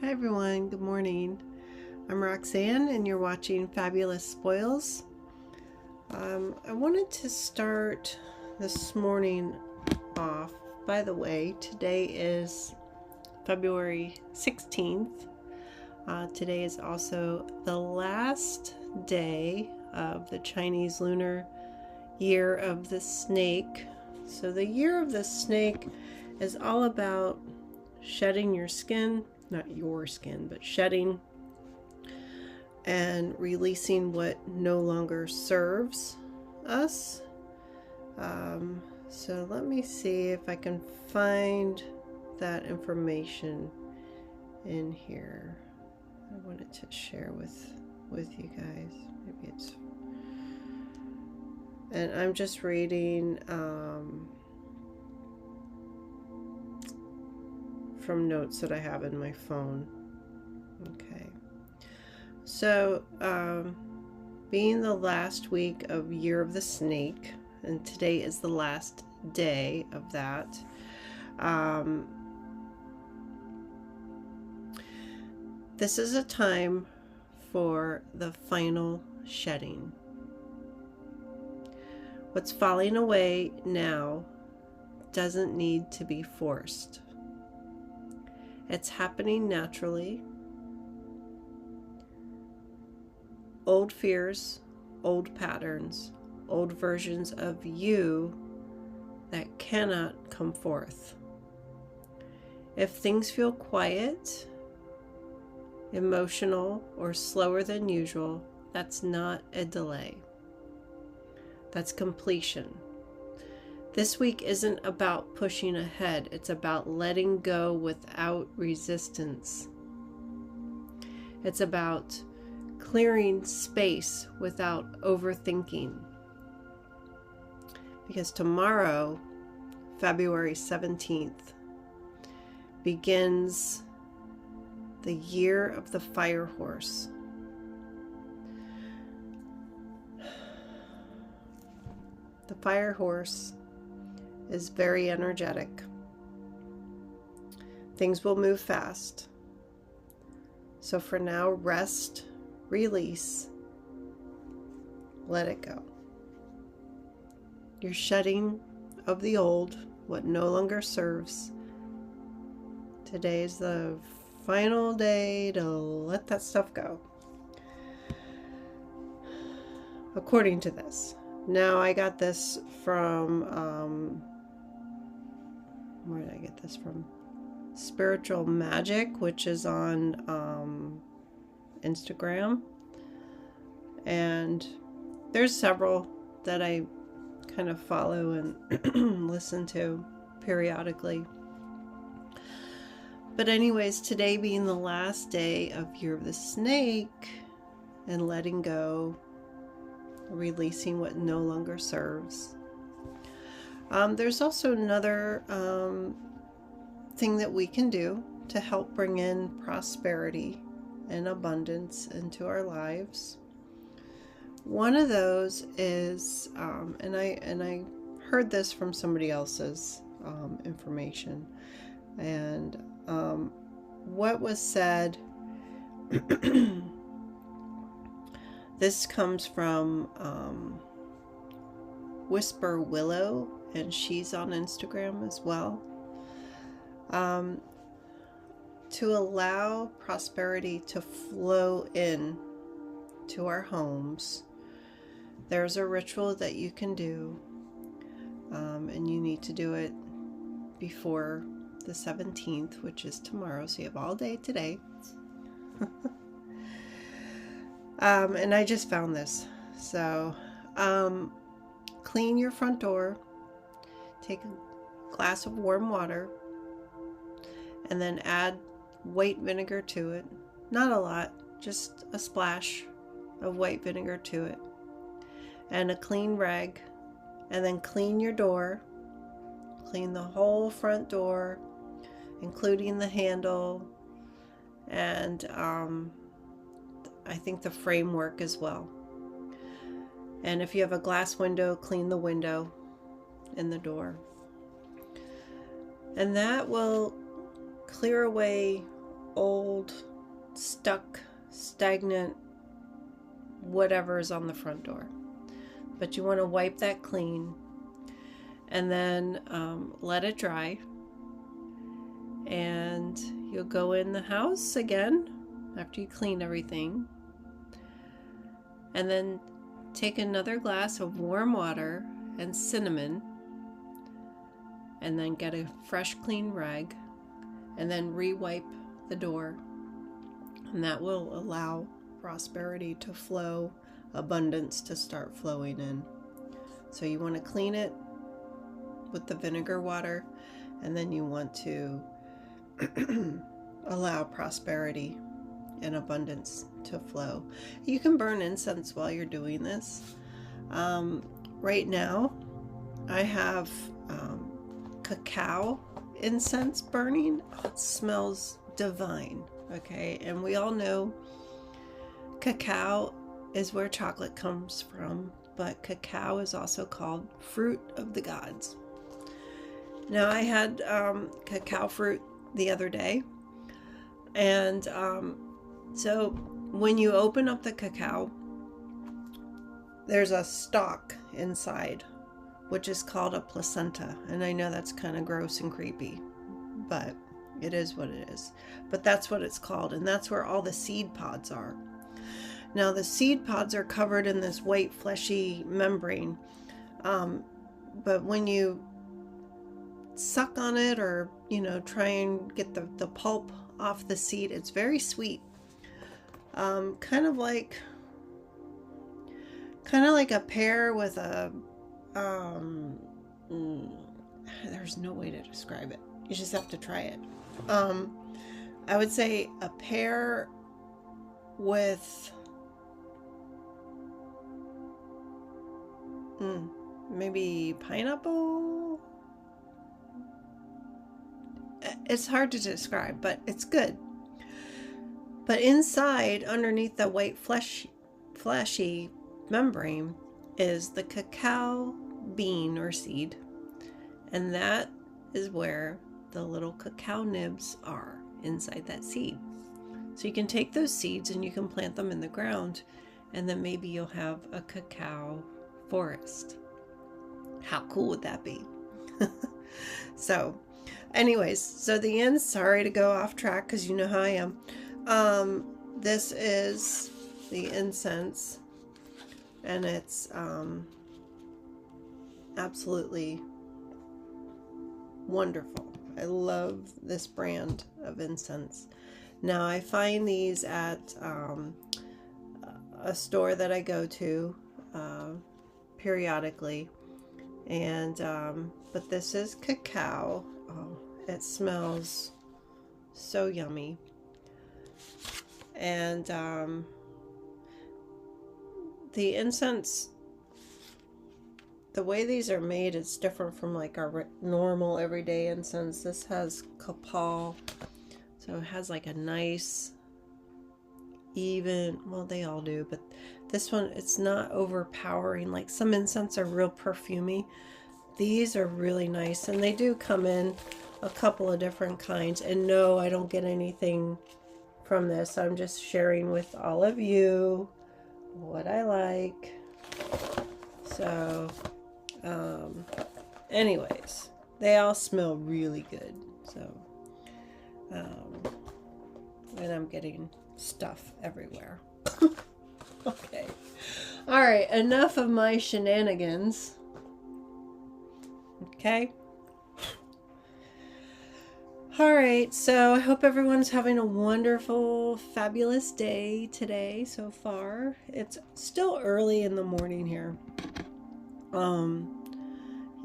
Hi everyone, good morning. I'm Roxanne and you're watching Fabulous Spoils. I wanted to start this morning off. By the way, today is February 16th. Today is also the last day of the Chinese Lunar Year of the Snake. So the Year of the Snake is all about shedding your skin, not your skin, but shedding and releasing what no longer serves us. So let me see if I can find that information in here. I wanted to share with you guys. Maybe it's, and I'm just reading from notes that I have in my phone. Okay. So, being the last week of Year of the Snake, and today is the last day of that, this is a time for the final shedding. What's falling away now doesn't need to be forced. It's happening naturally. Old fears, old patterns, old versions of you that cannot come forth. If things feel quiet, emotional, or slower than usual, that's not a delay. That's completion. This week isn't about pushing ahead, it's about letting go without resistance. It's about clearing space without overthinking. Because tomorrow, February 17th, begins the Year of the Fire Horse. The Fire Horse is very energetic. Things will move fast. So for now, rest, release, let it go. You're shedding of the old, what no longer serves. Today is the final day to let that stuff go. According to this. Now I got this from, where did I get this from? Spiritual Magic, which is on Instagram. And there's several that I kind of follow and listen to periodically. But anyways, today being the last day of Year of the Snake and letting go, releasing what no longer serves. There's also another thing that we can do to help bring in prosperity and abundance into our lives. One of those is, and I heard this from somebody else's information, and what was said. This comes from Whisper Willow, and she's on Instagram as well. To allow prosperity to flow in to our homes, there's a ritual that you can do, and you need to do it before the 17th, which is tomorrow, so you have all day today. And I just found this. So, clean your front door, take a glass of warm water, and then add white vinegar to it. Not a lot, just a splash of white vinegar to it. And a clean rag, and then clean your door. Clean the whole front door, including the handle, and I think the framework as well. And if you have a glass window, clean the window in the door. And that will clear away old, stuck, stagnant, whatever is on the front door. But you want to wipe that clean and then let it dry. And you'll go in the house again after you clean everything. And then take another glass of warm water and cinnamon. And then get a fresh clean rag. And then re-wipe the door. And that will allow prosperity to flow, abundance to start flowing in. So you want to clean it with the vinegar water, and then you want to allow prosperity and abundance to flow. You can burn incense while you're doing this. Right now, I have cacao incense burning. Oh, it smells divine. Okay, and we all know cacao is where chocolate comes from, but cacao is also called fruit of the gods. Now, I had cacao fruit the other day, and so when you open up the cacao, there's a stalk inside, which is called a placenta. And I know that's kind of gross and creepy, but it is what it is. But that's what it's called, and that's where all the seed pods are. Now, the seed pods are covered in this white fleshy membrane, but when you suck on it, or try and get the pulp off the seed, it's very sweet, kind of like a pear with a there's no way to describe it, you just have to try it. I would say a pear with maybe pineapple. It's hard to describe, but it's good. But inside, underneath the white fleshy membrane, is the cacao bean or seed, and that is where the little cacao nibs are, inside that seed. So you can take those seeds and you can plant them in the ground, and then maybe you'll have a cacao forest. How cool would that be? So anyways, so sorry to go off track, because you know how I am. This is the incense, and it's absolutely wonderful. I love this brand of incense. Now, I find these at a store that I go to periodically, and but this is cacao. Oh, it smells so yummy. And the incense, the way these are made, it's different from like our normal everyday incense. This has copal, so it has like a nice even, well, they all do, but this one, it's not overpowering. Like some incense are real perfumey. These are really nice, and they do come in a couple of different kinds. And no, I don't get anything from this. I'm just sharing with all of you what I like. So anyways, they all smell really good. So and I'm getting stuff everywhere. Okay, all right, enough of my shenanigans. Okay. All right, so I hope everyone's having a wonderful, fabulous day today so far. It's still early in the morning here.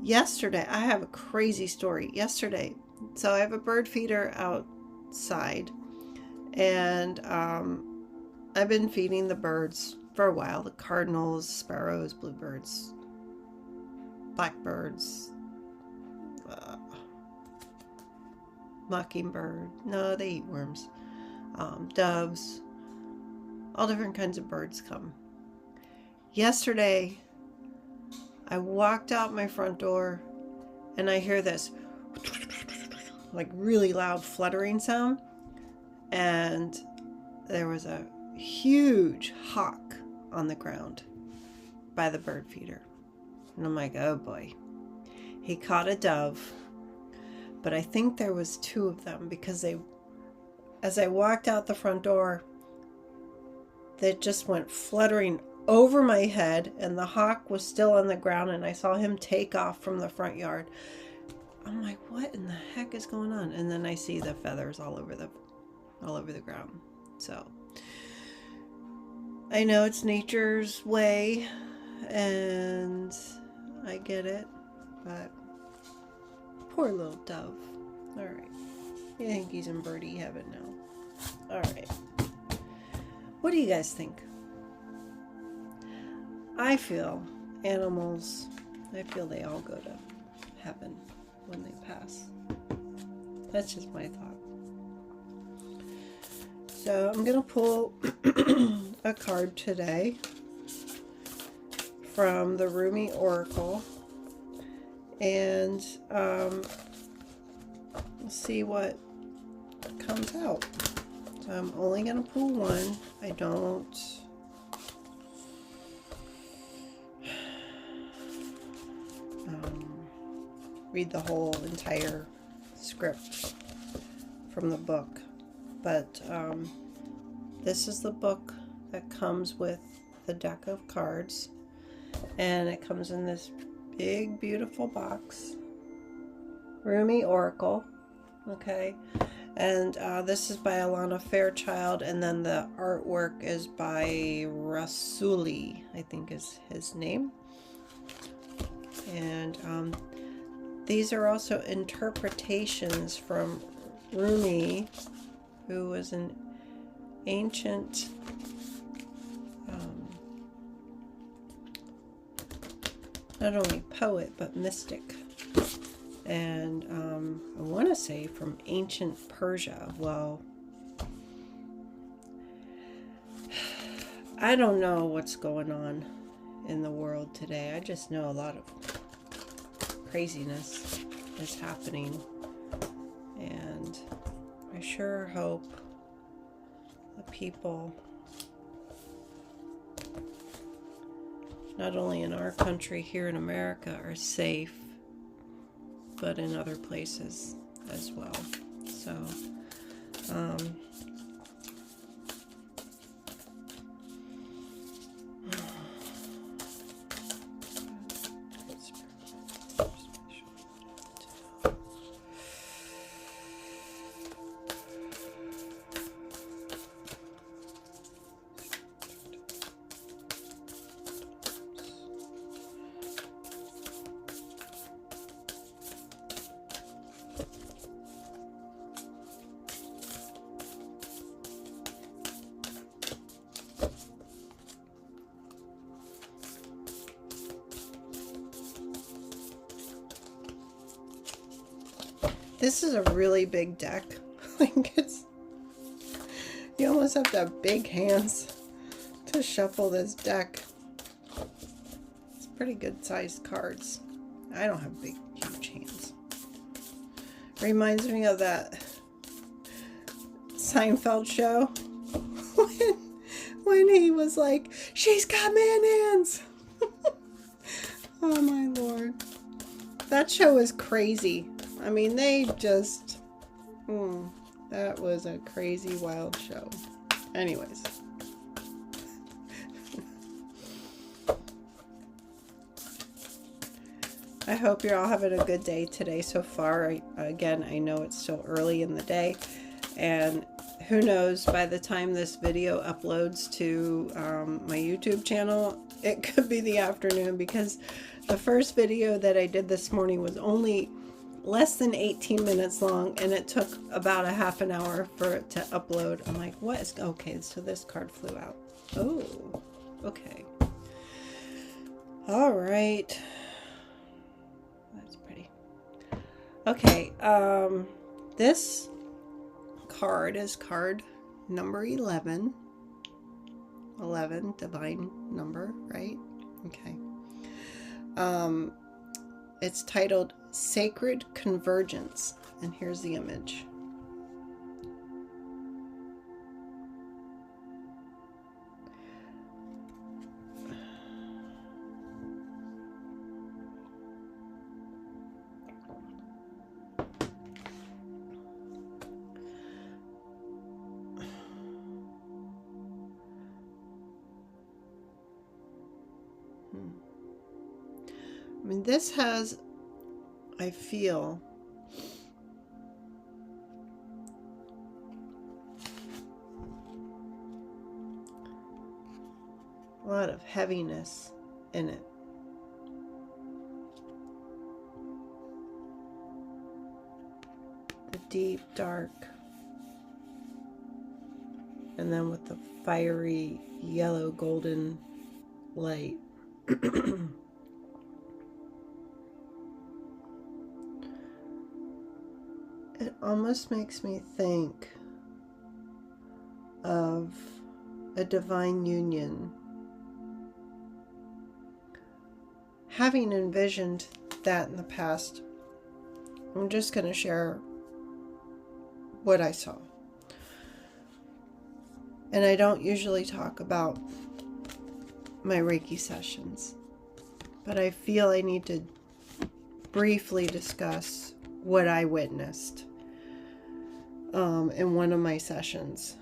Yesterday, I have a crazy story. Yesterday, so I have a bird feeder outside, and I've been feeding the birds for a while. The cardinals, sparrows, bluebirds, blackbirds, mockingbird. No, they eat worms. Doves. All different kinds of birds come. Yesterday, I walked out my front door and I hear this. like really loud fluttering sound, and there was a huge hawk on the ground by the bird feeder. And I'm like, oh boy. He caught a dove, but I think there was two of them, because as I walked out the front door, they just went fluttering over my head, and the hawk was still on the ground, and I saw him take off from the front yard. I'm like, what in the heck is going on? And then I see the feathers all over the ground. So I know it's nature's way, and I get it, but poor little dove. All right. I think he's in birdie heaven now. All right. What do you guys think? I feel animals, I feel they all go to heaven when they pass. That's just my thought. So I'm going to pull a card today from the Rumi Oracle, and we'll see what comes out. So I'm only going to pull one. I don't read the whole entire script from the book, but this is the book that comes with the deck of cards, and it comes in this big beautiful box. Rumi Oracle, okay, and this is by Alana Fairchild, and then the artwork is by Rasuli, I think is his name. And these are also interpretations from Rumi, who was an ancient not only poet but mystic, and I want to say from ancient Persia. Well, I don't know what's going on in the world today. I just know a lot of craziness is happening, and I sure hope the people, not only in our country here in America, are safe, but in other places as well. So this is a really big deck. Like, you almost have to have big hands to shuffle this deck. It's pretty good sized cards. I don't have big, huge hands. Reminds me of that Seinfeld show when he was like, she's got man hands. Oh my Lord. That show is crazy. I mean, they just, that was a crazy, wild show. Anyways. I hope you're all having a good day today so far. Again, I know it's still early in the day, and who knows, by the time this video uploads to my YouTube channel, it could be the afternoon, because the first video that I did this morning was only less than 18 minutes long, and it took about a half an hour for it to upload. I'm like, what is, okay, so this card flew out. Oh, okay. All right. That's pretty. Okay, this card is card number 11. 11, divine number, right? Okay. It's titled Sacred Convergence, And here's the image. I mean, this has, I feel, a lot of heaviness in it. The deep dark, and then with the fiery yellow golden light. It almost makes me think of a divine union. Having envisioned that in the past, I'm just going to share what I saw. And I don't usually talk about my Reiki sessions, but I feel I need to briefly discuss what I witnessed in one of my sessions.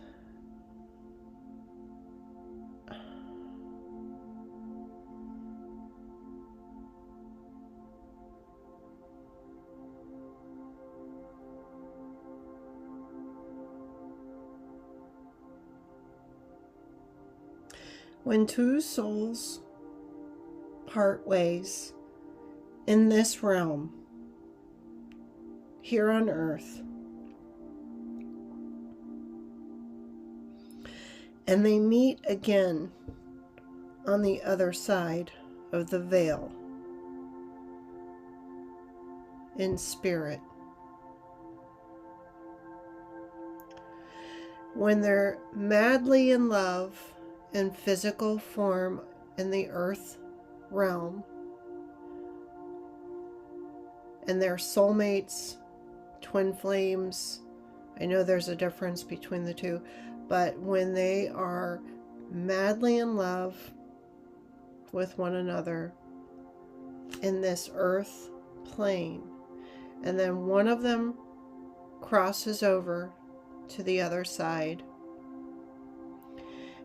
When two souls part ways in this realm, here on earth, and they meet again on the other side of the veil in spirit, when they're madly in love in physical form in the earth realm, and they're soulmates, twin flames. I know there's a difference between the two, but when they are madly in love with one another in this earth plane, and then one of them crosses over to the other side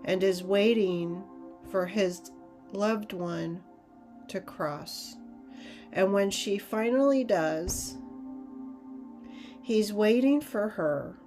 and is waiting for his loved one to cross. And when she finally does, he's waiting for her.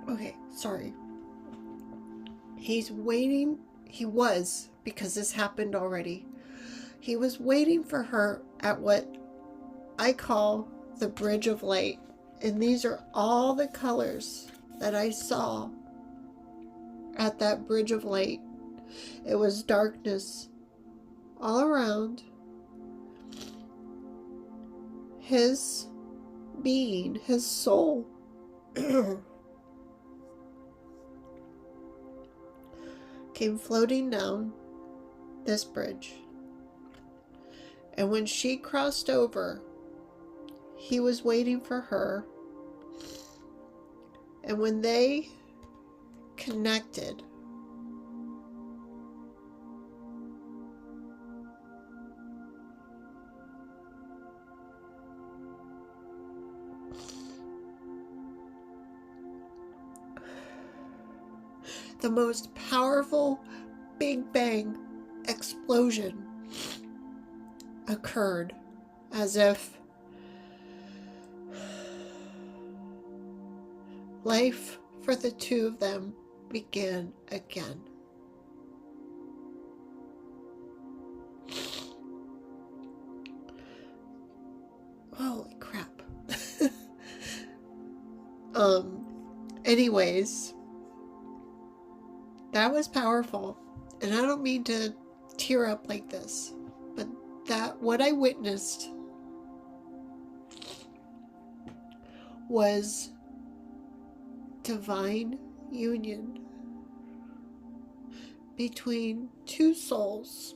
Okay, sorry. He's waiting. He was, because this happened already. He was waiting for her at what I call the bridge of light. And these are all the colors that I saw at that bridge of light. It was darkness all around. His being, his soul, came floating down this bridge. And when she crossed over, he was waiting for her. And when they connected, the most powerful Big Bang explosion occurred, as if life for the two of them began again. Holy crap. Anyways, that was powerful, and I don't mean to tear up like this, but that what I witnessed was divine union between two souls.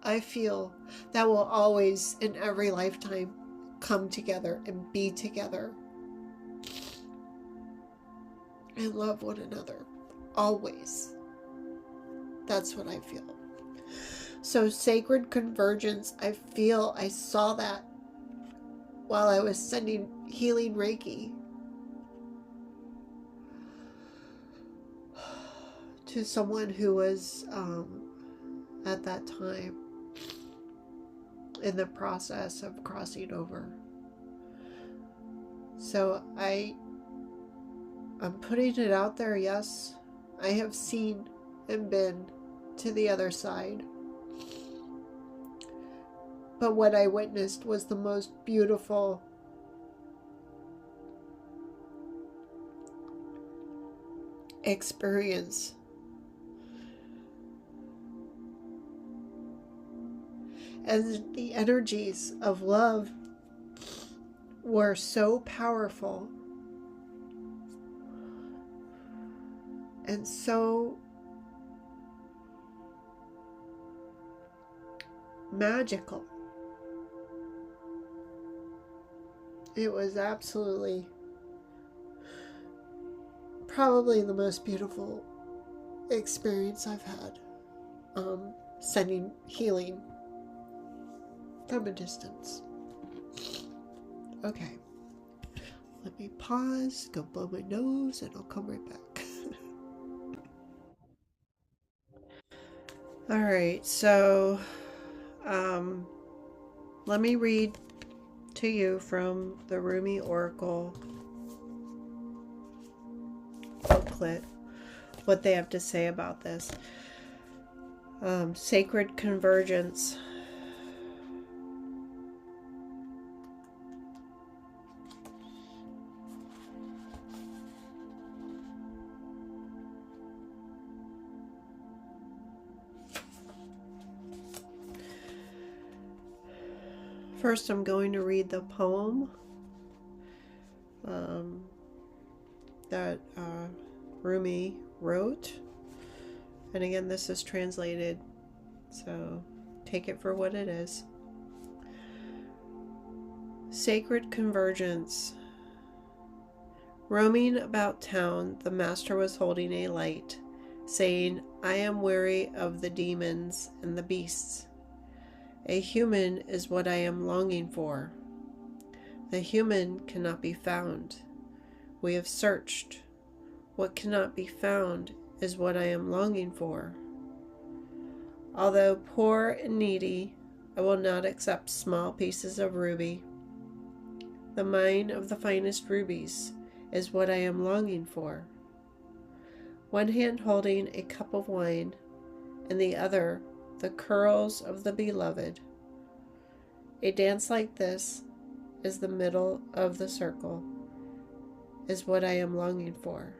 I feel that will always, in every lifetime, come together and be together and love one another. Always. That's what I feel. So sacred convergence, I saw that while I was sending healing Reiki to someone who was at that time in the process of crossing over. So I'm putting it out there. Yes, I have seen and been to the other side. But what I witnessed was the most beautiful experience. And the energies of love were so powerful and so magical. It was absolutely probably the most beautiful experience I've had, sending healing from a distance. Okay, let me pause, go blow my nose, and I'll come right back. All right, so let me read to you from the Rumi Oracle booklet what they have to say about this. Sacred convergence. First, I'm going to read the poem that Rumi wrote. And again, this is translated, so take it for what it is. Sacred convergence. Roaming about town, the master was holding a light, saying, "I am weary of the demons and the beasts. A human is what I am longing for. The human cannot be found. We have searched. What cannot be found is what I am longing for. Although poor and needy, I will not accept small pieces of ruby. The mine of the finest rubies is what I am longing for. One hand holding a cup of wine, and the other the curls of the beloved. A dance like this is the middle of the circle, is what I am longing for."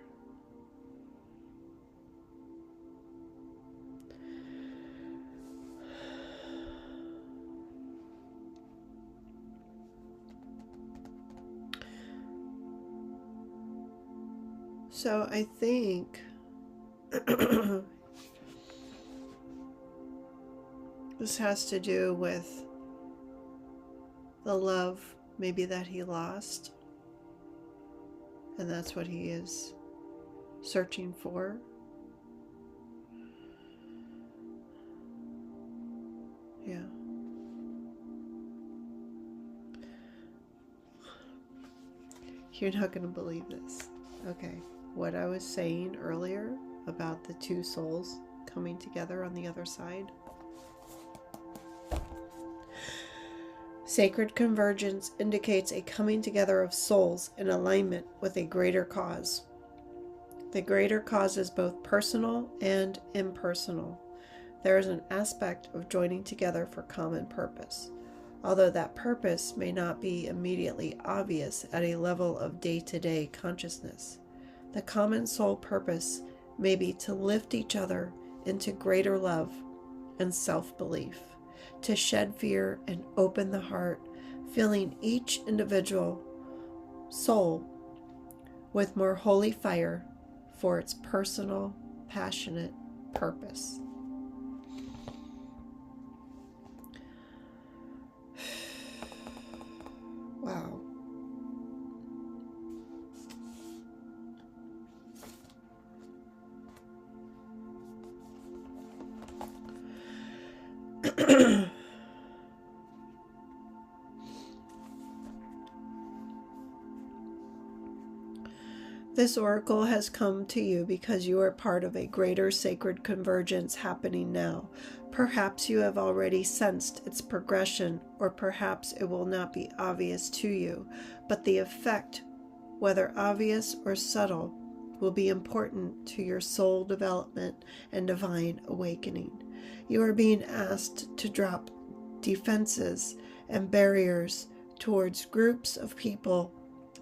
So I think this has to do with the love maybe that he lost, and that's what he is searching for. Yeah. You're not going to believe this. Okay. What I was saying earlier about the two souls coming together on the other side. Sacred convergence indicates a coming together of souls in alignment with a greater cause. The greater cause is both personal and impersonal. There is an aspect of joining together for common purpose, although that purpose may not be immediately obvious at a level of day-to-day consciousness. The common soul purpose may be to lift each other into greater love and self-belief. to shed fear and open the heart, filling each individual soul with more holy fire for its personal, passionate purpose. Wow. This oracle has come to you because you are part of a greater sacred convergence happening now. Perhaps you have already sensed its progression, or perhaps it will not be obvious to you, but the effect, whether obvious or subtle, will be important to your soul development and divine awakening. You are being asked to drop defenses and barriers towards groups of people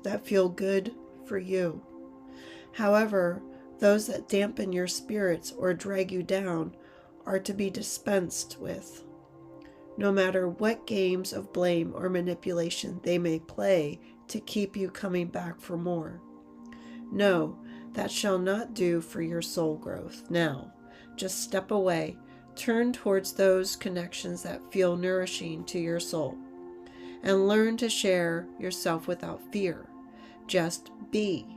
that feel good for you. However, those that dampen your spirits or drag you down are to be dispensed with. No matter what games of blame or manipulation they may play to keep you coming back for more. No, that shall not do for your soul growth. Now, just step away, turn towards those connections that feel nourishing to your soul, and learn to share yourself without fear. Just be.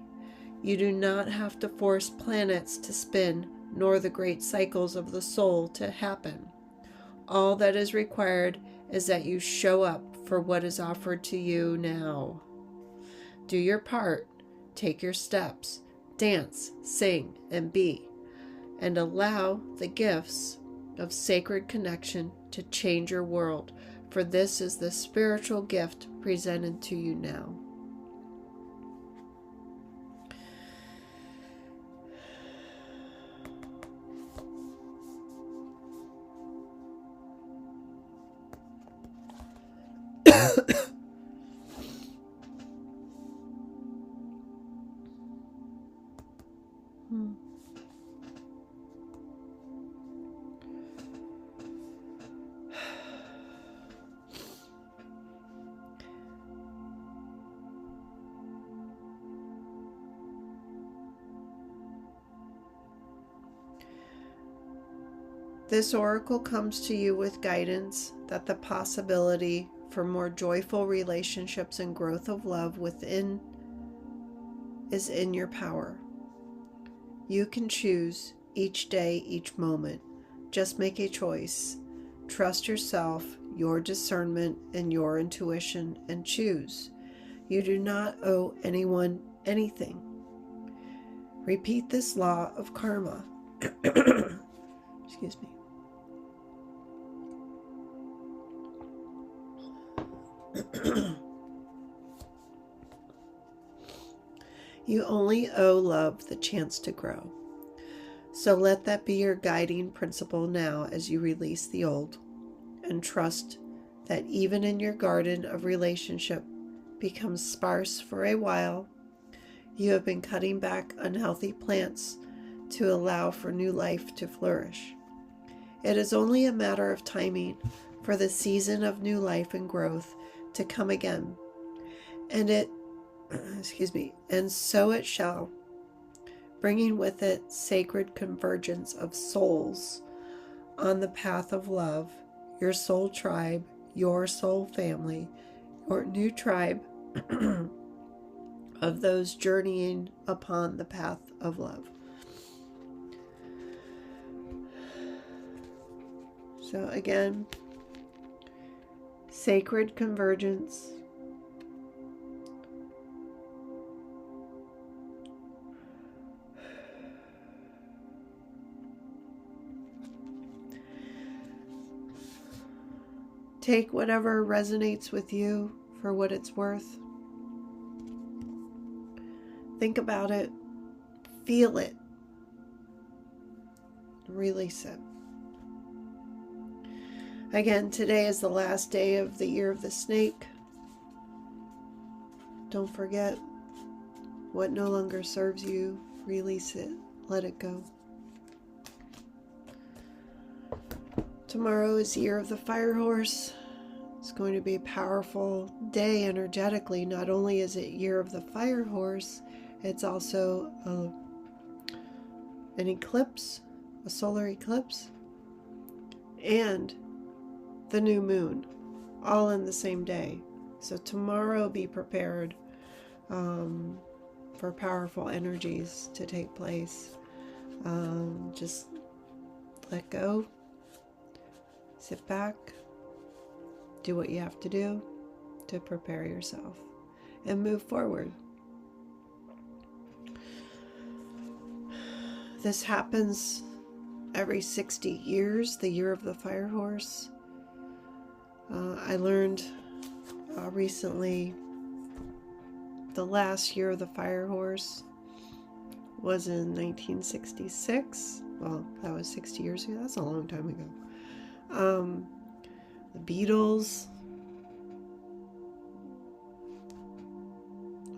You do not have to force planets to spin, nor the great cycles of the soul to happen. All that is required is that you show up for what is offered to you now. Do your part, take your steps, dance, sing, and be, and allow the gifts of sacred connection to change your world, for this is the spiritual gift presented to you now. This oracle comes to you with guidance that the possibility for more joyful relationships and growth of love within is in your power. You can choose each day, each moment. Just make a choice. Trust yourself, your discernment, and your intuition, and choose. You do not owe anyone anything. Repeat this law of karma. Excuse me. You only owe love the chance to grow. So let that be your guiding principle now as you release the old, and trust that even in your garden of relationship becomes sparse for a while, you have been cutting back unhealthy plants to allow for new life to flourish. It is only a matter of timing for the season of new life and growth to come again, and so it shall, bringing with it sacred convergence of souls on the path of love, your soul tribe, your soul family, your new tribe of those journeying upon the path of love. So again, sacred convergence. Take whatever resonates with you for what it's worth. Think about it. Feel it. Release it. Again, today is the last day of the year of the snake. Don't forget, what no longer serves you, release it. Let it go. Tomorrow is the year of the fire horse. It's going to be a powerful day energetically. Not only is it year of the fire horse, it's also an eclipse, a solar eclipse, and the new moon, all in the same day. So tomorrow, be prepared for powerful energies to take place. Just let go, sit back, do what you have to do to prepare yourself and move forward. This happens every 60 years, the year of the fire horse. I learned recently the last year of the fire horse was in 1966. Well, that was 60 years ago. That's a long time ago. The Beatles,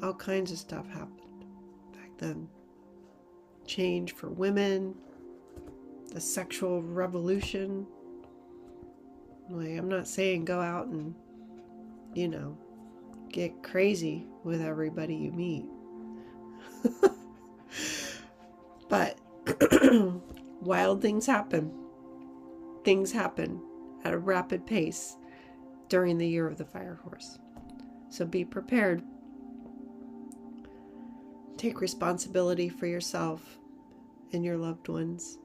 all kinds of stuff happened back then. Change for women, the sexual revolution. Like, I'm not saying go out and, get crazy with everybody you meet. But wild things happen. Things happen at a rapid pace during the year of the fire horse. So be prepared. Take responsibility for yourself and your loved ones.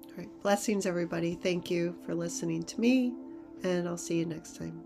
All right. Blessings, everybody. Thank you for listening to me, and I'll see you next time.